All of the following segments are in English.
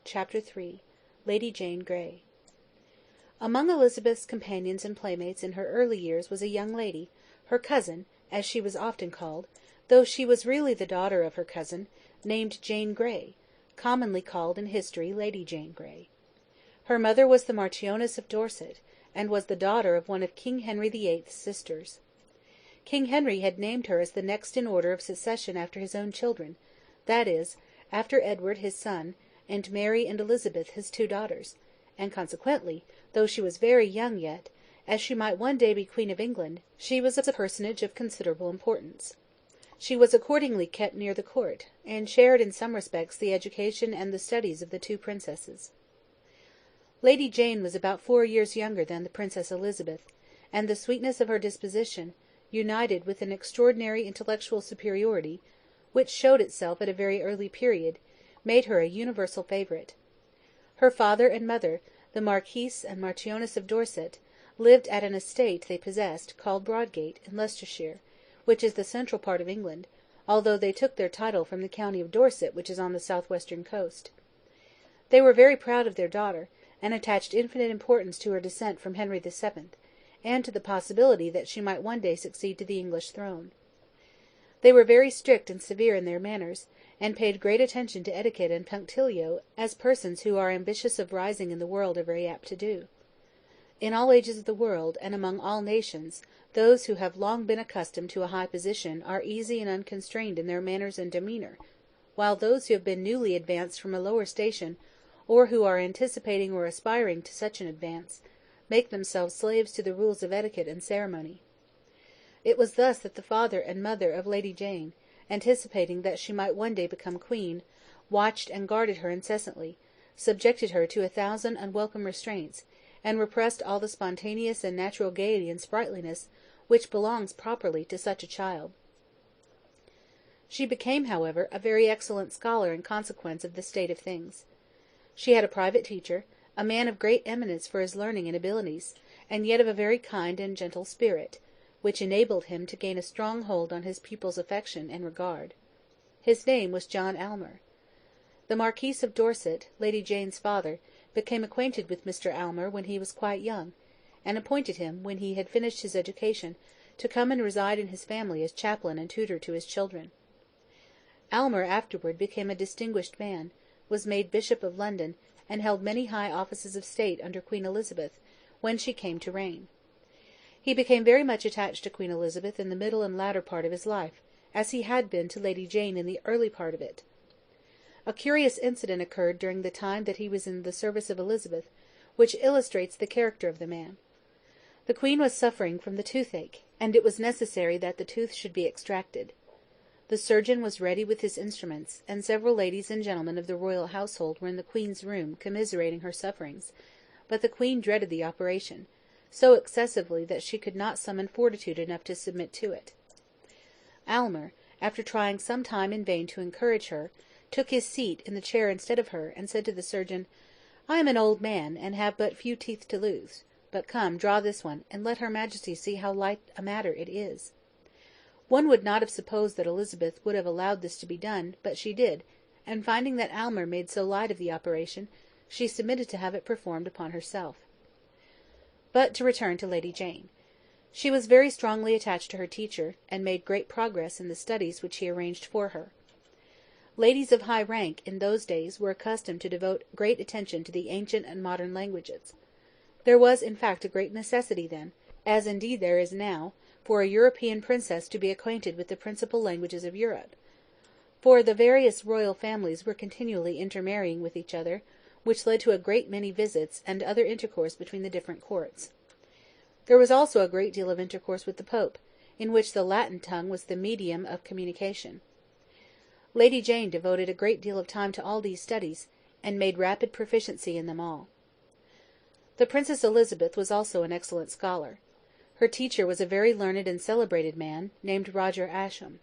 Chapter 3 Lady Jane Grey Among Elizabeth's companions and playmates in her early years was a young lady, her cousin, as she was often called, though she was really the daughter of her cousin, named Jane Grey, commonly called in history Lady Jane Grey. Her mother was the Marchioness of Dorset, and was the daughter of one of King Henry VIII's sisters. King Henry had named her as the next in order of succession after his own children, that is, after Edward his son, and Mary and Elizabeth his two daughters, and consequently, though she was very young yet, as she might one day be Queen of England, she was a personage of considerable importance. She was accordingly kept near the court, and shared in some respects the education and the studies of the two princesses. Lady Jane was about 4 years younger than the Princess Elizabeth, and the sweetness of her disposition, united with an extraordinary intellectual superiority, which showed itself at a very early period, made her a universal favourite. Her father and mother, the Marquis and Marchioness of Dorset, lived at an estate they possessed, called Broadgate, in Leicestershire, which is the central part of England, although they took their title from the county of Dorset, which is on the south-western coast. They were very proud of their daughter, and attached infinite importance to her descent from Henry VII., and to the possibility that she might one day succeed to the English throne. They were very strict and severe in their manners, and paid great attention to etiquette and punctilio, as persons who are ambitious of rising in the world are very apt to do. In all ages of the world, and among all nations, those who have long been accustomed to a high position are easy and unconstrained in their manners and demeanour, while those who have been newly advanced from a lower station, or who are anticipating or aspiring to such an advance, make themselves slaves to the rules of etiquette and ceremony. It was thus that the father and mother of Lady Jane, anticipating that she might one day become queen, watched and guarded her incessantly, subjected her to 1,000 unwelcome restraints, and repressed all the spontaneous and natural gaiety and sprightliness which belongs properly to such a child. She became, however, a very excellent scholar in consequence of this state of things. She had a private teacher, a man of great eminence for his learning and abilities, and yet of a very kind and gentle spirit, which enabled him to gain a strong hold on his pupil's affection and regard. His name was John Aylmer. The Marquis of Dorset, Lady Jane's father, became acquainted with Mr. Aylmer when he was quite young, and appointed him, when he had finished his education, to come and reside in his family as chaplain and tutor to his children. Aylmer afterward became a distinguished man, was made Bishop of London, and held many high offices of state under Queen Elizabeth, when she came to reign. He became very much attached to Queen Elizabeth in the middle and latter part of his life, as he had been to Lady Jane in the early part of it. A curious incident occurred during the time that he was in the service of Elizabeth, which illustrates the character of the man. The Queen was suffering from the toothache, and it was necessary that the tooth should be extracted. The surgeon was ready with his instruments, and several ladies and gentlemen of the royal household were in the Queen's room commiserating her sufferings, but the Queen dreaded the operation, so excessively that she could not summon fortitude enough to submit to it. Aylmer, after trying some time in vain to encourage her, took his seat in the chair instead of her, and said to the surgeon, "I am an old man, and have but few teeth to lose, but come, draw this one, and let her Majesty see how light a matter it is." One would not have supposed that Elizabeth would have allowed this to be done, but she did, and finding that Aylmer made so light of the operation, she submitted to have it performed upon herself. But to return to Lady Jane. She was very strongly attached to her teacher, and made great progress in the studies which he arranged for her. Ladies of high rank, in those days, were accustomed to devote great attention to the ancient and modern languages. There was, in fact, a great necessity then, as indeed there is now, for a European princess to be acquainted with the principal languages of Europe, for the various royal families were continually intermarrying with each other, which led to a great many visits and other intercourse between the different courts. There was also a great deal of intercourse with the Pope, in which the Latin tongue was the medium of communication. Lady Jane devoted a great deal of time to all these studies, and made rapid proficiency in them all. The Princess Elizabeth was also an excellent scholar. Her teacher was a very learned and celebrated man, named Roger Ascham.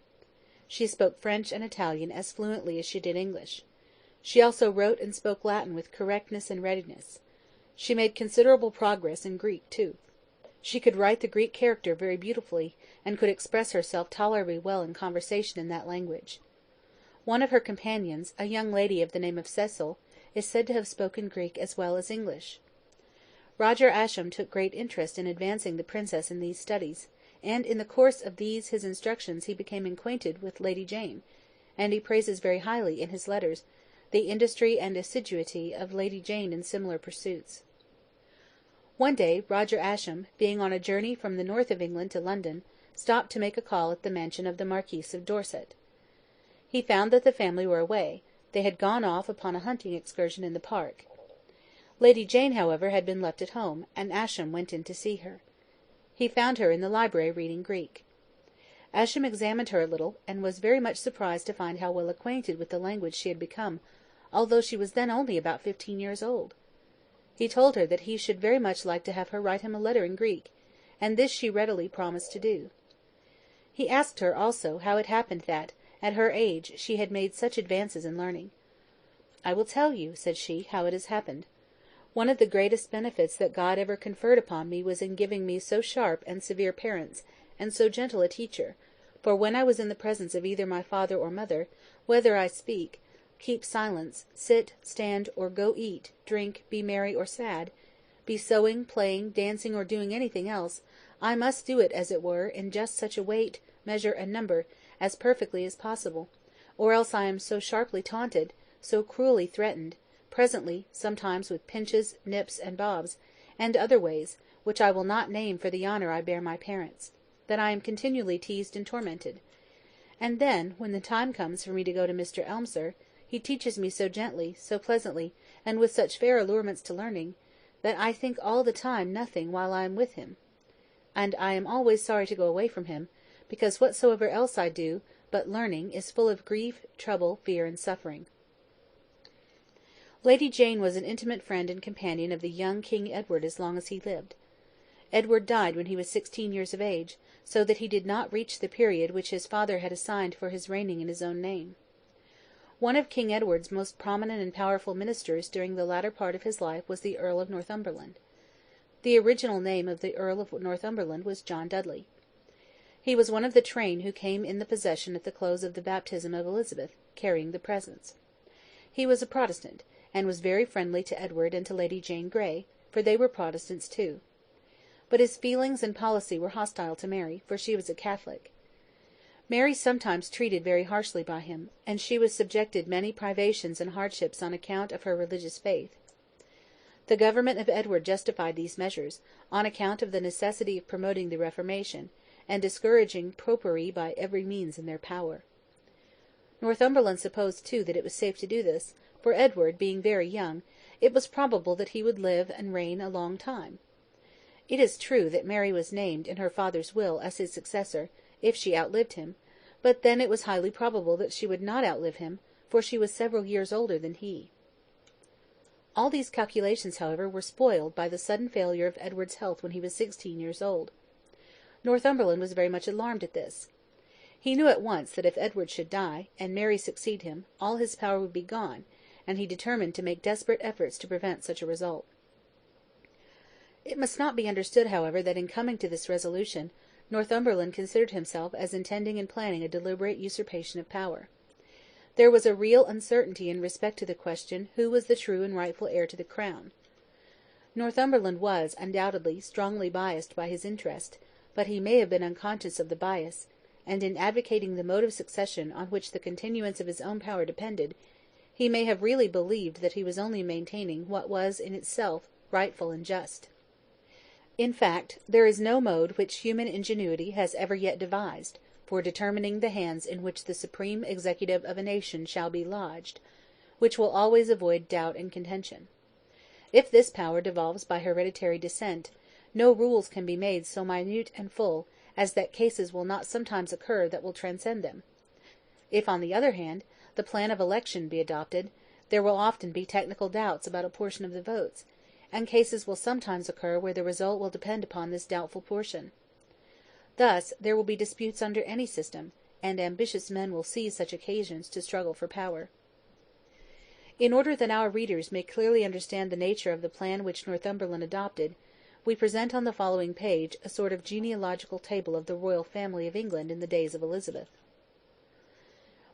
She spoke French and Italian as fluently as she did English. She also wrote and spoke Latin with correctness and readiness. She made considerable progress in Greek too. She could write the Greek character very beautifully, and could express herself tolerably well in conversation in that language. One of her companions, a young lady of the name of Cecil, is said to have spoken Greek as well as English. Roger Ascham took great interest in advancing the princess in these studies, and in the course of these his instructions he became acquainted with Lady Jane, and he praises very highly, in his letters, the industry and assiduity of Lady Jane in similar pursuits. One day Roger Ascham, being on a journey from the north of England to London, stopped to make a call at the mansion of the Marquis of Dorset. He found that the family were away; they had gone off upon a hunting excursion in the park. Lady Jane, however, had been left at home, and Ascham went in to see her. He found her in the library reading Greek. Ascham examined her a little, and was very much surprised to find how well acquainted with the language she had become, although she was then only about 15 years old. He told her that he should very much like to have her write him a letter in Greek, and this she readily promised to do. He asked her also how it happened that, at her age, she had made such advances in learning. "I will tell you," said she, "how it has happened. One of the greatest benefits that God ever conferred upon me was in giving me so sharp and severe parents, and so gentle a teacher, for when I was in the presence of either my father or mother, whether I speak, keep silence, sit, stand, or go eat, drink, be merry or sad, be sewing, playing, dancing, or doing anything else, I must do it, as it were, in just such a weight, measure, and number, as perfectly as possible, or else I am so sharply taunted, so cruelly threatened, presently, sometimes with pinches, nips, and bobs, and other ways, which I will not name for the honour I bear my parents, that I am continually teased and tormented. And then, when the time comes for me to go to Mr. Elmsir, he teaches me so gently, so pleasantly, and with such fair allurements to learning, that I think all the time nothing while I am with him. And I am always sorry to go away from him, because whatsoever else I do but learning is full of grief, trouble, fear, and suffering." Lady Jane was an intimate friend and companion of the young King Edward as long as he lived. Edward died when he was 16 years of age, so that he did not reach the period which his father had assigned for his reigning in his own name. One of King Edward's most prominent and powerful ministers during the latter part of his life was the Earl of Northumberland. The original name of the Earl of Northumberland was John Dudley. He was one of the train who came in the procession at the close of the baptism of Elizabeth, carrying the presents. He was a Protestant, and was very friendly to Edward and to Lady Jane Grey, for they were Protestants too. But his feelings and policy were hostile to Mary, for she was a Catholic. Mary sometimes treated very harshly by him, and she was subjected many privations and hardships on account of her religious faith. The government of Edward justified these measures, on account of the necessity of promoting the Reformation, and discouraging popery by every means in their power. Northumberland supposed too that it was safe to do this, for Edward, being very young, it was probable that he would live and reign a long time. It is true that Mary was named in her father's will as his successor, if she outlived him, but then it was highly probable that she would not outlive him, for she was several years older than he. All these calculations, however, were spoiled by the sudden failure of Edward's health when he was 16 years old. Northumberland was very much alarmed at this. He knew at once that if Edward should die, and Mary succeed him, all his power would be gone, and he determined to make desperate efforts to prevent such a result. It must not be understood, however, that in coming to this resolution, Northumberland considered himself as intending and planning a deliberate usurpation of power. There was a real uncertainty in respect to the question who was the true and rightful heir to the crown. Northumberland was, undoubtedly, strongly biassed by his interest, but he may have been unconscious of the bias, and in advocating the mode of succession on which the continuance of his own power depended, he may have really believed that he was only maintaining what was in itself rightful and just. In fact, there is no mode which human ingenuity has ever yet devised, for determining the hands in which the supreme executive of a nation shall be lodged, which will always avoid doubt and contention. If this power devolves by hereditary descent, no rules can be made so minute and full as that cases will not sometimes occur that will transcend them. If, on the other hand, the plan of election be adopted, there will often be technical doubts about a portion of the votes, and cases will sometimes occur where the result will depend upon this doubtful portion. Thus there will be disputes under any system, and ambitious men will seize such occasions to struggle for power. In order that our readers may clearly understand the nature of the plan which Northumberland adopted, we present on the following page a sort of genealogical table of the royal family of England in the days of Elizabeth.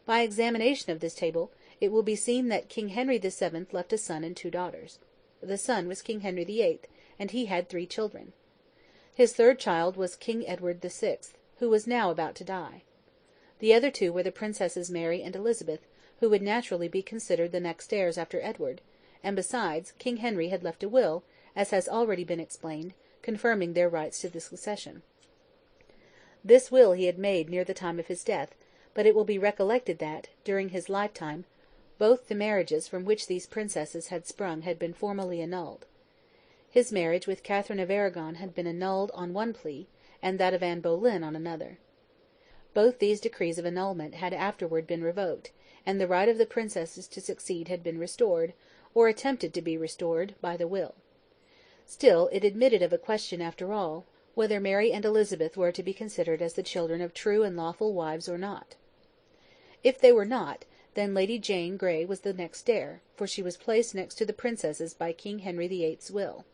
By examination of this table, it will be seen that King Henry VII left a son and 2 daughters. The son was King Henry VIII, and he had 3 children. His third child was King Edward VI, who was now about to die. The other 2 were the Princesses Mary and Elizabeth, who would naturally be considered the next heirs after Edward, and besides, King Henry had left a will, as has already been explained, confirming their rights to the succession. This will he had made near the time of his death, but it will be recollected that, during his lifetime, both the marriages from which these princesses had sprung had been formally annulled. His marriage with Catherine of Aragon had been annulled on one plea, and that of Anne Boleyn on another. Both these decrees of annulment had afterward been revoked, and the right of the princesses to succeed had been restored, or attempted to be restored, by the will. Still, it admitted of a question after all, whether Mary and Elizabeth were to be considered as the children of true and lawful wives or not. If they were not, then Lady Jane Grey was the next heir, for she was placed next to the princesses by King Henry VIII's will.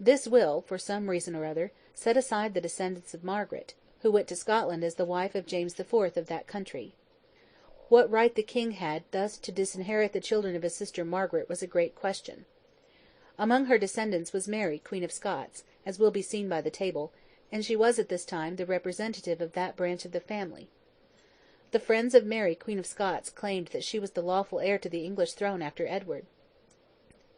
This will, for some reason or other, set aside the descendants of Margaret, who went to Scotland as the wife of James IV. Of that country. What right the king had thus to disinherit the children of his sister Margaret was a great question. Among her descendants was Mary, Queen of Scots, as will be seen by the table, and she was at this time the representative of that branch of the family. The friends of Mary, Queen of Scots, claimed that she was the lawful heir to the English throne after Edward.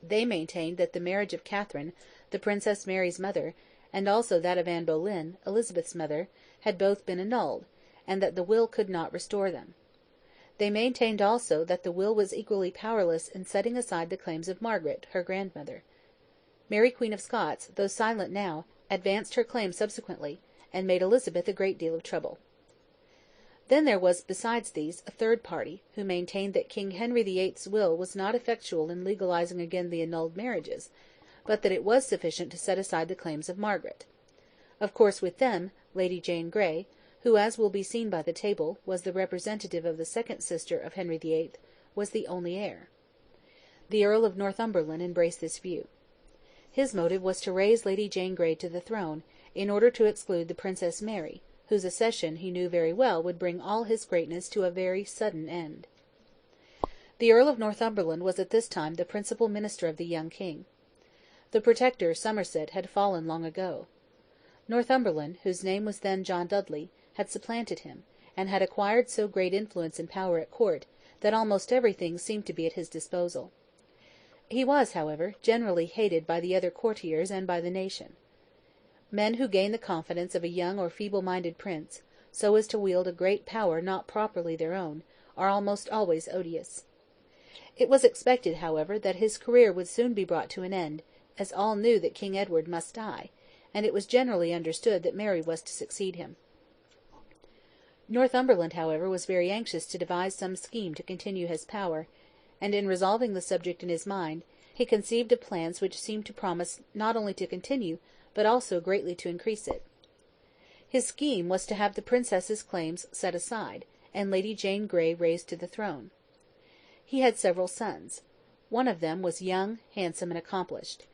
They maintained that the marriage of Catherine, the Princess Mary's mother, and also that of Anne Boleyn, Elizabeth's mother, had both been annulled, and that the will could not restore them. They maintained also that the will was equally powerless in setting aside the claims of Margaret, her grandmother. Mary, Queen of Scots, though silent now, advanced her claim subsequently, and made Elizabeth a great deal of trouble. Then there was, besides these, a third party, who maintained that King Henry VIII's will was not effectual in legalizing again the annulled marriages, but that it was sufficient to set aside the claims of Margaret. Of course, with them, Lady Jane Grey, who, as will be seen by the table, was the representative of the second sister of Henry VIII, was the only heir. The Earl of Northumberland embraced this view. His motive was to raise Lady Jane Grey to the throne, in order to exclude the Princess Mary, whose accession he knew very well would bring all his greatness to a very sudden end. The Earl of Northumberland was at this time the principal minister of the young king. The Protector, Somerset, had fallen long ago. Northumberland, whose name was then John Dudley, had supplanted him, and had acquired so great influence and power at court that almost everything seemed to be at his disposal. He was, however, generally hated by the other courtiers and by the nation. Men who gain the confidence of a young or feeble-minded prince, so as to wield a great power not properly their own, are almost always odious. It was expected, however, that his career would soon be brought to an end, as all knew that King Edward must die, and it was generally understood that Mary was to succeed him. Northumberland, however, was very anxious to devise some scheme to continue his power, and in resolving the subject in his mind, he conceived of plans which seemed to promise not only to continue, but also greatly to increase it. His scheme was to have the princess's claims set aside, and Lady Jane Grey raised to the throne. He had several sons. One of them was young, handsome, and accomplished.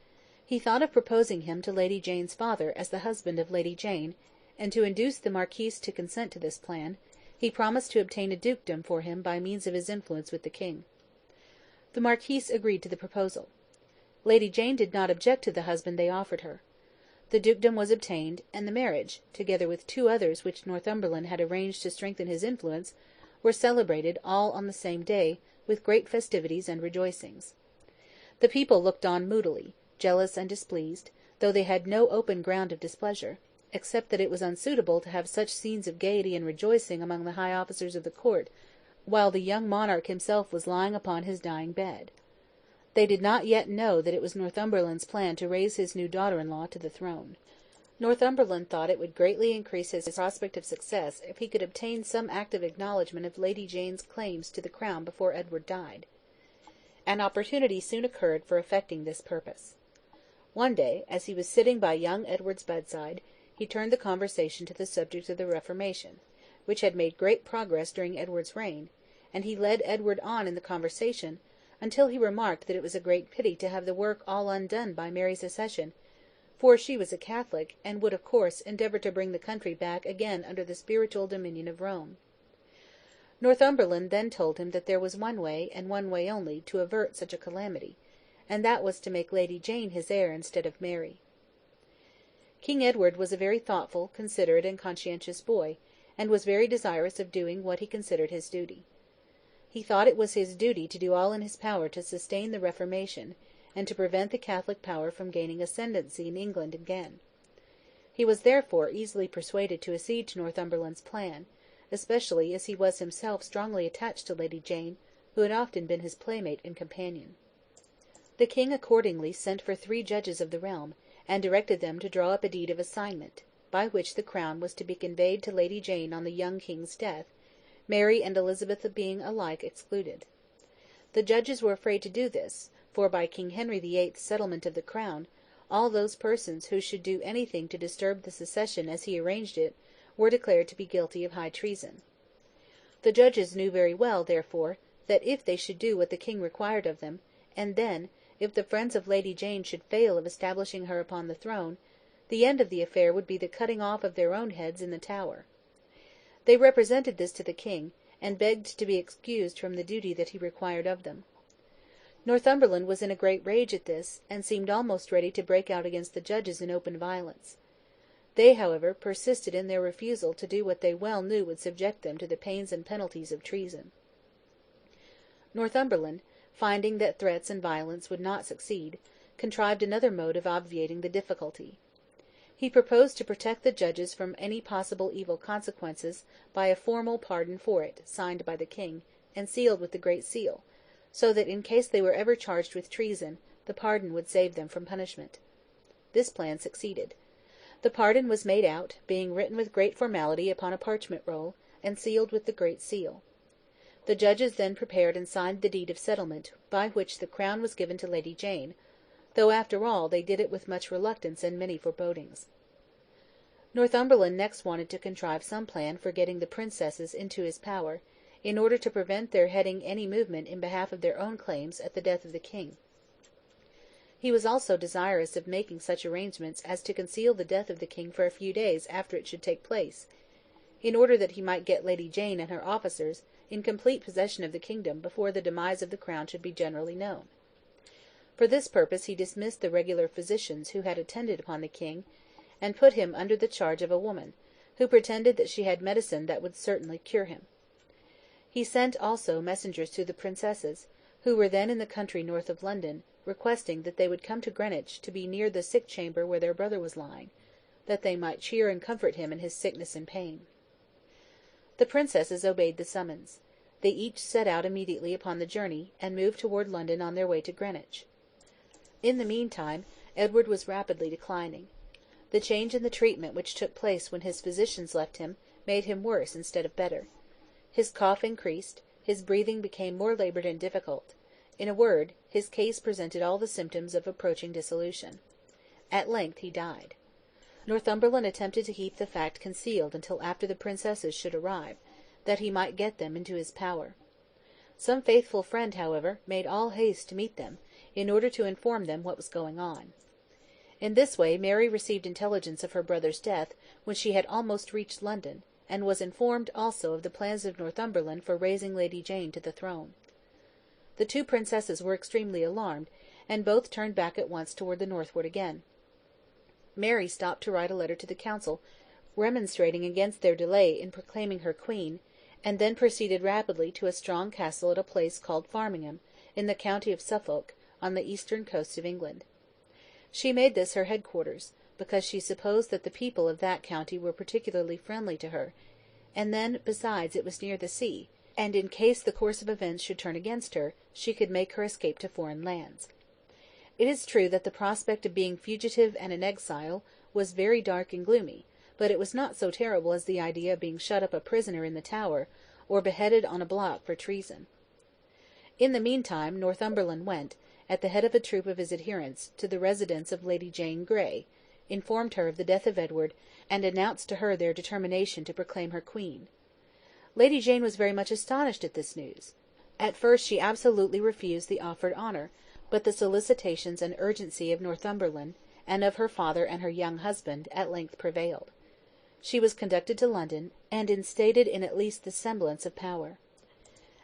He thought of proposing him to Lady Jane's father as the husband of Lady Jane, and to induce the Marquis to consent to this plan, he promised to obtain a dukedom for him by means of his influence with the king. The Marquis agreed to the proposal. Lady Jane did not object to the husband they offered her. The dukedom was obtained, and the marriage, together with 2 others which Northumberland had arranged to strengthen his influence, were celebrated all on the same day, with great festivities and rejoicings. The people looked on moodily, jealous and displeased, though they had no open ground of displeasure, except that it was unsuitable to have such scenes of gaiety and rejoicing among the high officers of the court, while the young monarch himself was lying upon his dying bed. They did not yet know that it was Northumberland's plan to raise his new daughter-in-law to the throne. Northumberland thought it would greatly increase his prospect of success if he could obtain some active acknowledgment of Lady Jane's claims to the crown before Edward died. An opportunity soon occurred for effecting this purpose. One day, as he was sitting by young Edward's bedside, he turned the conversation to the subject of the Reformation, which had made great progress during Edward's reign, and he led Edward on in the conversation, until he remarked that it was a great pity to have the work all undone by Mary's accession, for she was a Catholic, and would, of course, endeavour to bring the country back again under the spiritual dominion of Rome. Northumberland then told him that there was one way, and one way only, to avert such a calamity, and that was to make Lady Jane his heir instead of Mary. King Edward was a very thoughtful, considerate, and conscientious boy, and was very desirous of doing what he considered his duty. He thought it was his duty to do all in his power to sustain the Reformation, and to prevent the Catholic power from gaining ascendancy in England again. He was therefore easily persuaded to accede to Northumberland's plan, especially as he was himself strongly attached to Lady Jane, who had often been his playmate and companion. The king accordingly sent for 3 judges of the realm, and directed them to draw up a deed of assignment, by which the crown was to be conveyed to Lady Jane on the young king's death, Mary and Elizabeth being alike excluded. The judges were afraid to do this, for by King Henry VIII's settlement of the crown, all those persons who should do anything to disturb the succession as he arranged it were declared to be guilty of high treason. The judges knew very well, therefore, that if they should do what the king required of them, and then, if the friends of Lady Jane should fail of establishing her upon the throne, the end of the affair would be the cutting off of their own heads in the Tower. They represented this to the king, and begged to be excused from the duty that he required of them. Northumberland was in a great rage at this, and seemed almost ready to break out against the judges in open violence. They, however, persisted in their refusal to do what they well knew would subject them to the pains and penalties of treason. Northumberland, finding that threats and violence would not succeed, contrived another mode of obviating the difficulty. He proposed to protect the judges from any possible evil consequences by a formal pardon for it, signed by the king, and sealed with the Great Seal, so that in case they were ever charged with treason, the pardon would save them from punishment. This plan succeeded. The pardon was made out, being written with great formality upon a parchment roll, and sealed with the Great Seal. The judges then prepared and signed the deed of settlement, by which the crown was given to Lady Jane, though after all they did it with much reluctance and many forebodings. Northumberland next wanted to contrive some plan for getting the princesses into his power, in order to prevent their heading any movement in behalf of their own claims at the death of the king. He was also desirous of making such arrangements as to conceal the death of the king for a few days after it should take place, in order that he might get Lady Jane and her officers in complete possession of the kingdom before the demise of the crown should be generally known. For this purpose he dismissed the regular physicians who had attended upon the king, and put him under the charge of a woman, who pretended that she had medicine that would certainly cure him. He sent also messengers to the princesses, who were then in the country north of London, requesting that they would come to Greenwich to be near the sick chamber where their brother was lying, that they might cheer and comfort him in his sickness and pain. The princesses obeyed the summons. They each set out immediately upon the journey, and moved toward London on their way to Greenwich. In the meantime, Edward was rapidly declining. The change in the treatment which took place when his physicians left him made him worse instead of better. His cough increased, his breathing became more laboured and difficult. In a word, his case presented all the symptoms of approaching dissolution. At length he died. Northumberland attempted to keep the fact concealed until after the princesses should arrive, that he might get them into his power. Some faithful friend, however, made all haste to meet them, in order to inform them what was going on. In this way Mary received intelligence of her brother's death when she had almost reached London, and was informed also of the plans of Northumberland for raising Lady Jane to the throne. The 2 princesses were extremely alarmed, and both turned back at once toward the northward again. Mary stopped to write a letter to the council, remonstrating against their delay in proclaiming her queen, and then proceeded rapidly to a strong castle at a place called Farmingham, in the county of Suffolk, on the eastern coast of England. She made this her headquarters, because she supposed that the people of that county were particularly friendly to her, and then, besides, it was near the sea, and in case the course of events should turn against her, she could make her escape to foreign lands. It is true that the prospect of being fugitive and an exile was very dark and gloomy, but it was not so terrible as the idea of being shut up a prisoner in the Tower, or beheaded on a block for treason. In the meantime Northumberland went, at the head of a troop of his adherents, to the residence of Lady Jane Grey, informed her of the death of Edward, and announced to her their determination to proclaim her queen. Lady Jane was very much astonished at this news. At first she absolutely refused the offered honour, but the solicitations and urgency of Northumberland, and of her father and her young husband, at length prevailed. She was conducted to London, and instated in at least the semblance of power.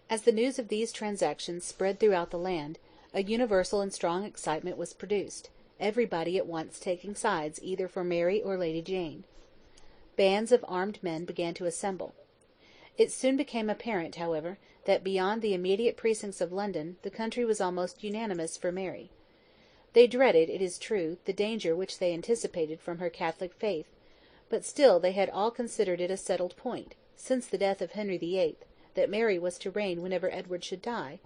As the news of these transactions spread throughout the land, a universal and strong excitement was produced, everybody at once taking sides either for Mary or Lady Jane. Bands of armed men began to assemble. It soon became apparent, however, that beyond the immediate precincts of London the country was almost unanimous for Mary. They dreaded, it is true, the danger which they anticipated from her Catholic faith, but still they had all considered it a settled point, since the death of Henry VIII, that Mary was to reign whenever Edward should die,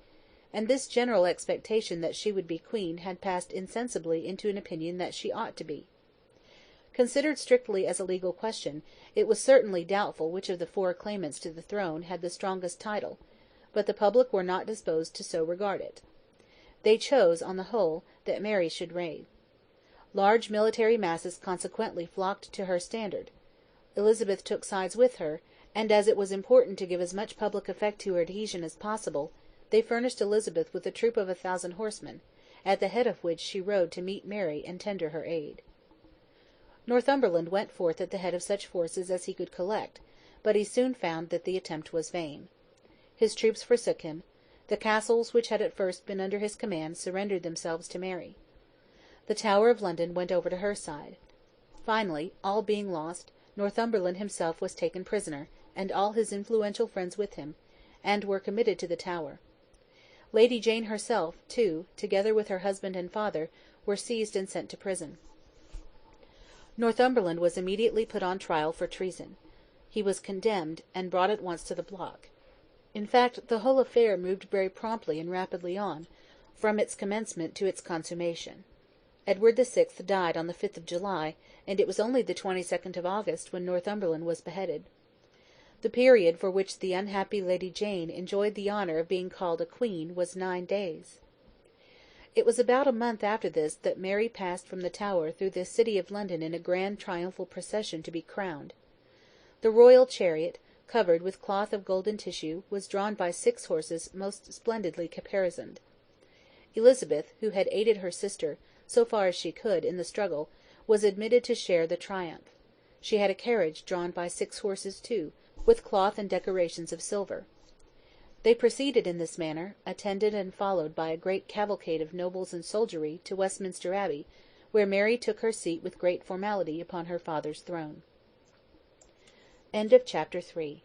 and this general expectation that she would be queen had passed insensibly into an opinion that she ought to be. Considered strictly as a legal question, it was certainly doubtful which of the four claimants to the throne had the strongest title, but the public were not disposed to so regard it. They chose, on the whole, that Mary should reign. Large military masses consequently flocked to her standard. Elizabeth took sides with her, and as it was important to give as much public effect to her adhesion as possible, they furnished Elizabeth with a troop of 1,000 horsemen, at the head of which she rode to meet Mary and tender her aid. Northumberland went forth at the head of such forces as he could collect, but he soon found that the attempt was vain. His troops forsook him. The castles which had at first been under his command surrendered themselves to Mary. The Tower of London went over to her side. Finally, all being lost, Northumberland himself was taken prisoner, and all his influential friends with him, and were committed to the Tower. Lady Jane herself, too, together with her husband and father, were seized and sent to prison. Northumberland was immediately put on trial for treason. He was condemned, and brought at once to the block. In fact, the whole affair moved very promptly and rapidly on, from its commencement to its consummation. Edward VI. Died on the 5th of July, and it was only the 22nd of August when Northumberland was beheaded. The period for which the unhappy Lady Jane enjoyed the honour of being called a queen was 9 days. It was about a month after this that Mary passed from the Tower through the city of London in a grand triumphal procession to be crowned. The royal chariot, covered with cloth of golden tissue, was drawn by 6 horses most splendidly caparisoned. Elizabeth, who had aided her sister, so far as she could, in the struggle, was admitted to share the triumph. She had a carriage drawn by 6 horses too, with cloth and decorations of silver. They proceeded in this manner, attended and followed by a great cavalcade of nobles and soldiery, to Westminster Abbey, where Mary took her seat with great formality upon her father's throne. Chapter 3